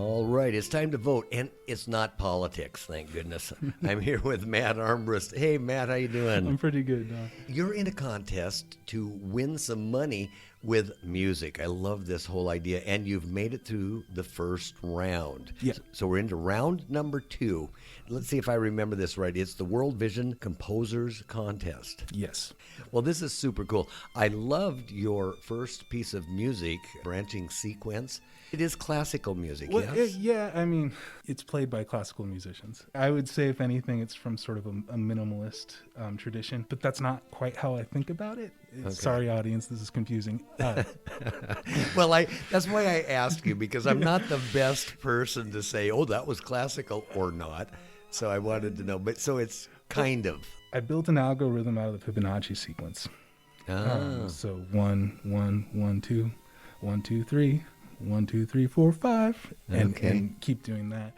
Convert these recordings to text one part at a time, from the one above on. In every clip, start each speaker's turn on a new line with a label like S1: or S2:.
S1: All right, it's time to vote, and it's not politics, thank goodness. I'm here with Matt Armbrust. Hey, Matt, how you doing?
S2: I'm pretty good.
S1: You're in a contest to win some money with music. I love this whole idea, and you've made it through the first round.
S2: Yeah.
S1: So we're into round number 2. Let's see if I remember this right. It's the Worldvision Composers Contest.
S2: Yes.
S1: Well, this is super cool. I loved your first piece of music, Branching Sequence. It is classical music,
S2: Well,
S1: yes?
S2: yeah, I mean, it's played by classical musicians. I would say, if anything, it's from sort of a minimalist tradition, but that's not quite how I think about it.
S1: Okay.
S2: Sorry, audience, this is confusing.
S1: Well, that's why I asked you, because I'm not the best person to say, oh, that was classical or not. So I wanted to know. But so it's kind of.
S2: I built an algorithm out of the Fibonacci sequence. So 1, 1, 1, 2, 1, 2, 3, 1, 2, 3, 4, 5, and keep doing that.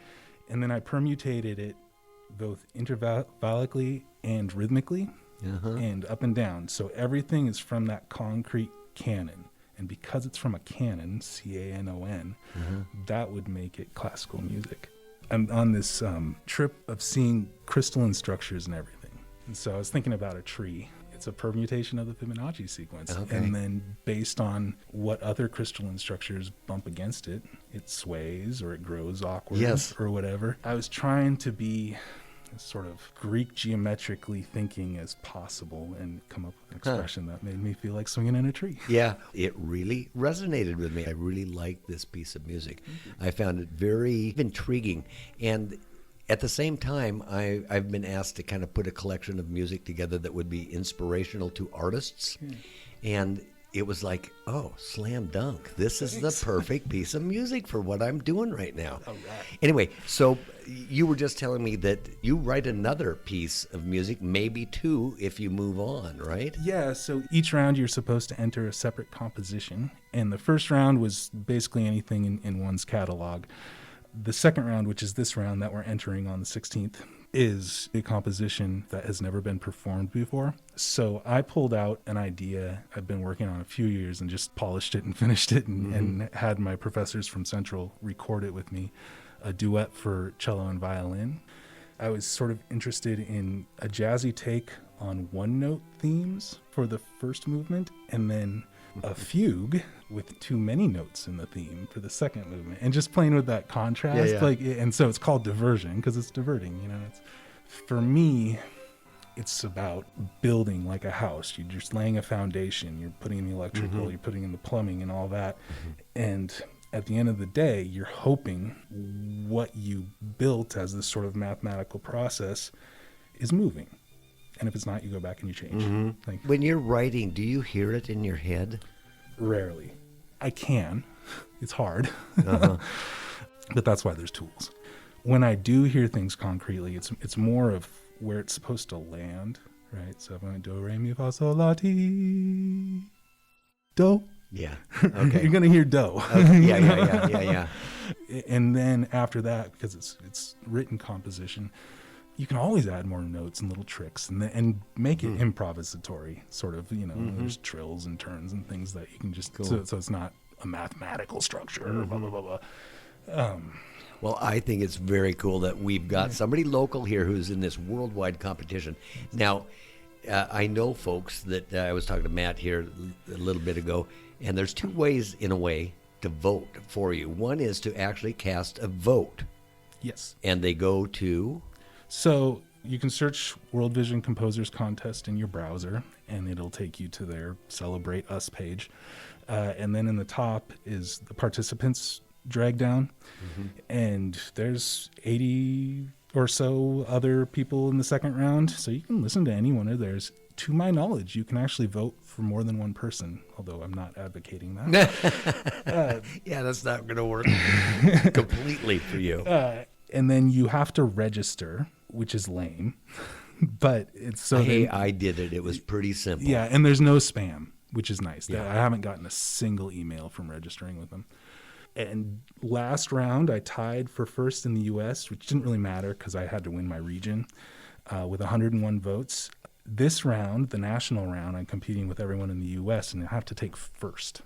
S2: And then I permutated it both intervallically and rhythmically, and up and down. So everything is from that concrete canon. And because it's from a canon, C-A-N-O-N, that would make it classical music. I'm on this trip of seeing crystalline structures and everything. And so I was thinking about a tree. It's a permutation of the Fibonacci sequence.
S1: Okay.
S2: And then based on what other crystalline structures bump against it, it sways or it grows awkward or whatever. I was trying to be as sort of Greek geometrically thinking as possible and come up with an expression that made me feel like swinging in a tree.
S1: Yeah, it really resonated with me. I really liked this piece of music. I found it very intriguing. And at the same time, I've been asked to kind of put a collection of music together that would be inspirational to artists. And it was like, oh, slam dunk. This is the perfect piece of music for what I'm doing right now.
S2: All right.
S1: Anyway, so you were just telling me that you write another piece of music, maybe 2 if you move on, right?
S2: Yeah, so each round you're supposed to enter a separate composition. And the first round was basically anything in one's catalog. The second round, which is this round that we're entering on the 16th, is a composition that has never been performed before. So I pulled out an idea I've been working on a few years and just polished it and finished it and had my professors from Central record it with me, a duet for cello and violin. I was sort of interested in a jazzy take on one-note themes for the first movement, and then a fugue with too many notes in the theme for the second movement, and just playing with that contrast. And so it's called diversion because it's diverting, it's, for me, it's about building like a house. You're just laying a foundation, you're putting in the electrical, you're putting in the plumbing and all that, and at the end of the day, you're hoping what you built as this sort of mathematical process is moving. And if it's not, you go back and you change.
S1: When you're writing, do you hear it in your head?
S2: Rarely. I can. It's hard. But that's why there's tools. When I do hear things concretely, it's more of where it's supposed to land, right? So if I do, re, mi, fa, sol, la, ti, do.
S1: Yeah. Okay.
S2: You're going to hear do.
S1: Okay. Yeah.
S2: And then after that, because it's written composition, you can always add more notes and little tricks and make it improvisatory, sort of, there's trills and turns and things that you can just, so it's not a mathematical structure, blah, blah, blah, blah.
S1: Well, I think it's very cool that we've got somebody local here who's in this worldwide competition. Now, I know, folks, that I was talking to Matt here a little bit ago, and there's 2 ways, in a way, to vote for you. One is to actually cast a vote.
S2: Yes.
S1: And they go to...
S2: So you can search Worldvision Composers Contest in your browser, and it'll take you to their Celebrate Us page. And then in the top is the participants drag down, and there's 80 or so other people in the second round, so you can listen to any one of theirs. To my knowledge, you can actually vote for more than one person, although I'm not advocating that.
S1: Yeah, that's not going to work completely for you.
S2: And then you have to register, which is lame, but it's so...
S1: Hey, I did it. It was pretty simple.
S2: Yeah, and there's no spam, which is nice.
S1: Yeah.
S2: I haven't gotten a single email from registering with them. And last round, I tied for first in the U.S., which didn't really matter because I had to win my region, with 101 votes. This round, the national round, I'm competing with everyone in the U.S., and I have to take first.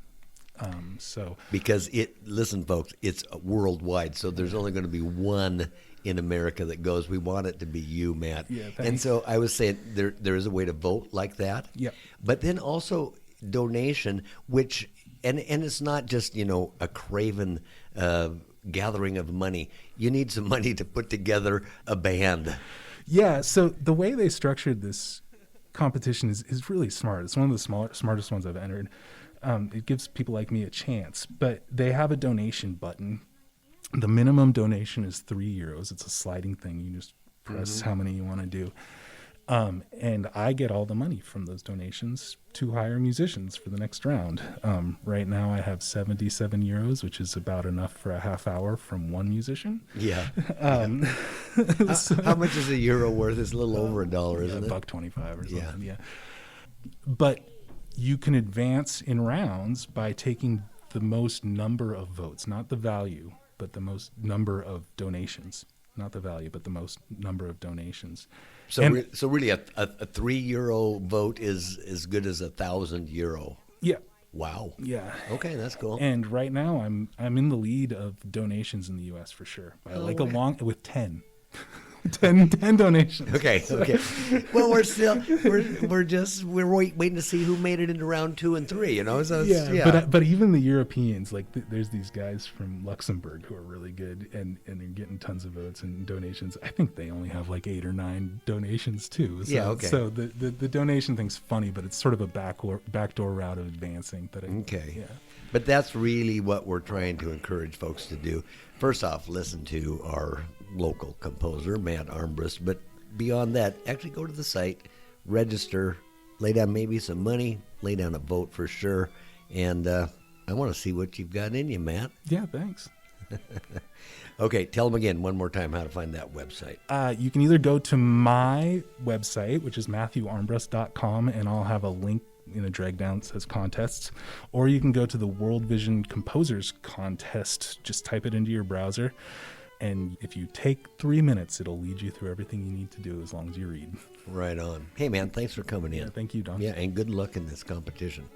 S1: Because listen, folks, it's worldwide, so there's only going to be one in America that goes. We want it to be you, Matt.
S2: Yeah, thanks.
S1: And so I was saying there is a way to vote like that.
S2: Yep.
S1: But then also donation, which and it's not just a craven gathering of money. You need some money to put together a band.
S2: Yeah. So the way they structured this competition is really smart. It's one of the smartest ones I've entered. It gives people like me a chance, but they have a donation button. The minimum donation is €3. It's a sliding thing. You just press how many you want to do. And I get all the money from those donations to hire musicians for the next round. Right now I have €77, which is about enough for a half hour from one musician.
S1: Yeah. How much is a euro worth? It's a little over $1, isn't it?
S2: $1.25 or something. Yeah. But you can advance in rounds by taking the most number of votes, not the value, but the most number of donations. Not the value, but the most number of donations.
S1: So really, a €3 vote is as good as €1,000.
S2: Yeah.
S1: Wow.
S2: Yeah.
S1: Okay, that's cool.
S2: And right now, I'm in the lead of donations in the U.S. for sure. Along with 10. 10 donations.
S1: Okay. Well, we're waiting to see who made it into round 2 and 3. So
S2: But even the Europeans, there's these guys from Luxembourg who are really good, and they're getting tons of votes and donations. I think they only have 8 or 9 donations too. So,
S1: yeah. Okay.
S2: So the donation thing's funny, but it's sort of a backdoor route of advancing.
S1: Okay.
S2: Yeah.
S1: But that's really what we're trying to encourage folks to do. First off, listen to our local composer, Matt Armbrust. But beyond that, actually go to the site, register, lay down maybe some money, lay down a vote for sure. And I want to see what you've got in you, Matt.
S2: Yeah, thanks.
S1: Okay, tell them again one more time how to find that website.
S2: You can either go to my website, which is MatthewArmbrust.com, and I'll have a link in a drag down that says contests, or you can go to the Worldvision Composers Contest. Just type it into your browser, and if you take 3 minutes, it'll lead you through everything you need to do as long as you read.
S1: Right on. Hey, man, thanks for coming in.
S2: Yeah, thank you, Don.
S1: Yeah, and good luck in this competition.